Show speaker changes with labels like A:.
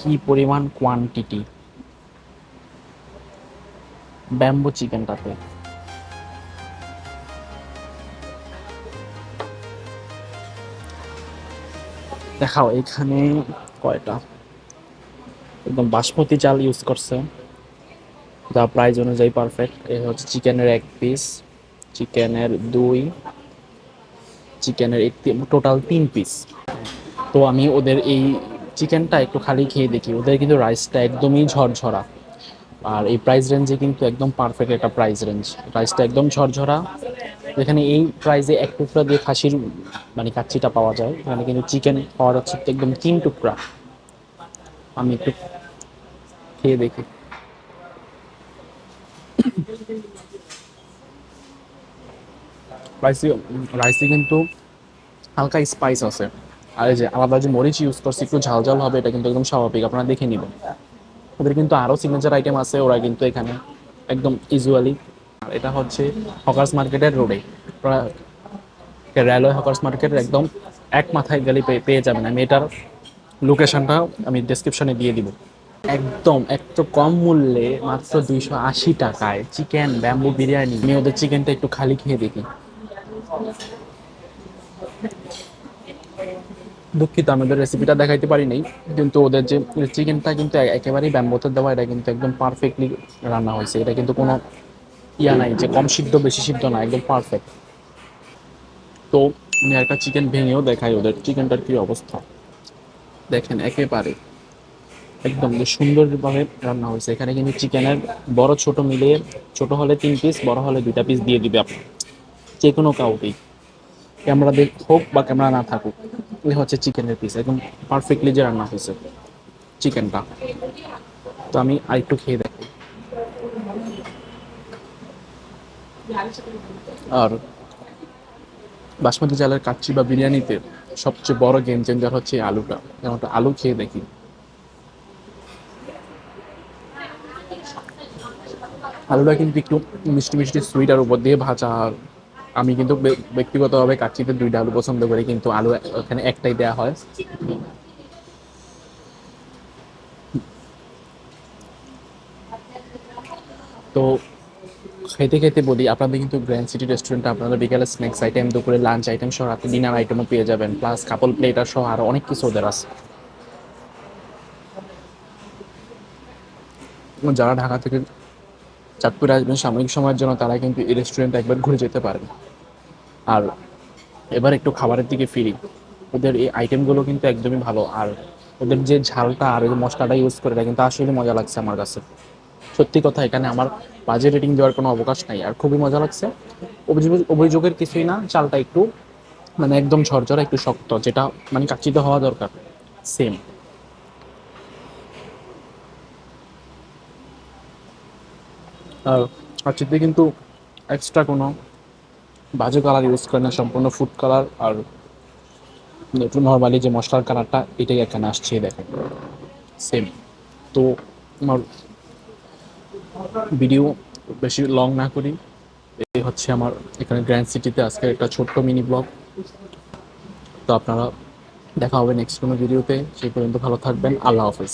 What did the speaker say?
A: কি পরিমাণ quantity bamboo চিকেনটাতে। দেখাও এখানে কয়টা, একদম বাসমতি চাল ইউজ করছে, যা প্রাইস অনুযায়ী পারফেক্ট। এ হচ্ছে চিকেনের এক পিস, চিকেনের দুই, চিকেনের টোটাল 3 পিস। তো আমি ওদের এই চিকেনটা একটু খালি খেয়ে দেখি, ওদের কিন্তু রাইসটা একদমই ঝরঝরা, আর এই প্রাইস রেঞ্জে কিন্তু একদম পারফেক্ট একটা প্রাইস রেঞ্জ। রাইসটা একদম ঝরঝরা, যেখানে এই প্রাইসে এক টুকরা দিয়ে খাসির মানে কাচ্চিটা পাওয়া যায়, এখানে কিন্তু চিকেন পাওয়া যাচ্ছে একদম 3 টুকরা। আমি একটু খেয়ে দেখি। রাইসে রাইসে কিন্তু হালকা স্পাইস আছে, আর এই যে আলাদা যে মরিচ ইউজ করছে একটু ঝাল ঝাল হবে, এটা কিন্তু একদম স্বাভাবিক, আপনারা দেখে নেবেন। ওদের কিন্তু আরও সিগনেচার আইটেম আছে, ওরা কিন্তু এখানে একদম ইউজুয়ালি। আর এটা হচ্ছে হকার্স মার্কেটের রোডে, ওরা রেলওয়ে হকার্স মার্কেটের একদম এক মাথায় গেলে পেয়ে যাবেন। আমি এটার লোকেশনটা আমি ডেসক্রিপশনে দিয়ে দিব। একদম একটু কম মূল্যে মাত্র 280 টাকায় চিকেন ব্যাম্বু বিরিয়ানি। আমি ওদের চিকেনটা একটু খালি খেয়ে দেখি। দুঃখিত আমাদের রেসিপিটা দেখাইতে পারি নাই, কিন্তু ওদের যে চিকেনটা কিন্তু একেবারেই ব্যাম্বোতে দেওয়া, এটা কিন্তু একদম পারফেক্টলি রান্না হয়েছে। এটা কিন্তু কোনো ইয়া নাই যে কম সিদ্ধ বেশি সিদ্ধ না, একদম পারফেক্ট। তো আমি একটা চিকেন ভেঙেও দেখাই ওদের চিকেনটার কি অবস্থা। দেখেন একেবারে একদম যে সুন্দরভাবে রান্না হয়েছে। এখানে কিন্তু চিকেনের বড় ছোট মিলিয়ে, ছোট হলে 3 পিস, বড় হলে 2টা পিস দিয়ে দিবে আপনি যে কোনো কাউকেই, ক্যামেরা দেখ হোক বা ক্যামেরা না থাকুক। এই হচ্ছে চিকেনের পিস, একদম পারফেক্টলি যে রান্না হয়েছে চিকেনটা। তো আমি আরেকটু খেয়ে দেখি। আর বাসমতি চালের কাচ্চি বা বিরিয়ানিতে সবচেয়ে বড় গেম চেঞ্জার হচ্ছে এই আলুটা। যেমন আলু খেয়ে দেখি। আলুটা কিন্তু একটু মিষ্টি মিষ্টি সুইট আর উপর দিয়ে ভাজা। আর আমি কিন্তু ব্যক্তিগতভাবে কাচ্চিতে 2টা আলু পছন্দ করি, কিন্তু আলু এখানে একটাই দেওয়া হয়। তো খেতে খেতে বলি, আপনাদের কিন্তু গ্র্যান্ড সিটি রেস্টুরেন্টে আপনারা বিকেলে স্ন্যাক্স আইটেম, দুপুরে লাঞ্চ আইটেম সহ রাতে ডিনার আইটেমও পেয়ে যাবেন, প্লাস কাপল প্লেটার সহ আরও অনেক কিছু ওদের আছে। যারা ঢাকা থেকে চাঁদপুরে আসবেন সাময়িক সময়ের জন্য, তারা কিন্তু এই রেস্টুরেন্টে একবার ঘুরে যেতে পারেন। আর এবার একটু খাবারের দিকে ফিরি। ওদের এই আইটেমগুলো কিন্তু একদমই ভালো, আর ওদের যে ঝালটা আর ওই যে মশলাটা ইউজ করে, এটা কিন্তু আসলে মজা লাগছে আমার কাছে। সত্যি কথা, এখানে আমার বাজে রেটিং দেওয়ার কোনো অবকাশ নাই, আর খুবই মজা লাগছে। অভিযোগের কিছুই না, চালটা একটু মানে একদম ঝরঝরা একটু শক্ত, যেটা মানে কাচ্চিতে হওয়া দরকার সেম। আর কাচ্চিতে কিন্তু এক্সট্রা কোনো বাজে কালার ইউজ করে না, সম্পূর্ণ ফুড কালার আর একটু নর্মালি যে মশলার কালারটা এটাই এখানে আসছে দেখেন সেম। তো আমার ভিডিও বেশি লং না করি, এই হচ্ছে আমার এখানে গ্র্যান্ড সিটিতে আজকের একটা ছোট্ট মিনি ব্লগ। তো আপনারা দেখা হবে নেক্সট কোনো ভিডিওতে, সেই পর্যন্ত ভালো থাকবেন, আল্লাহ হাফেজ।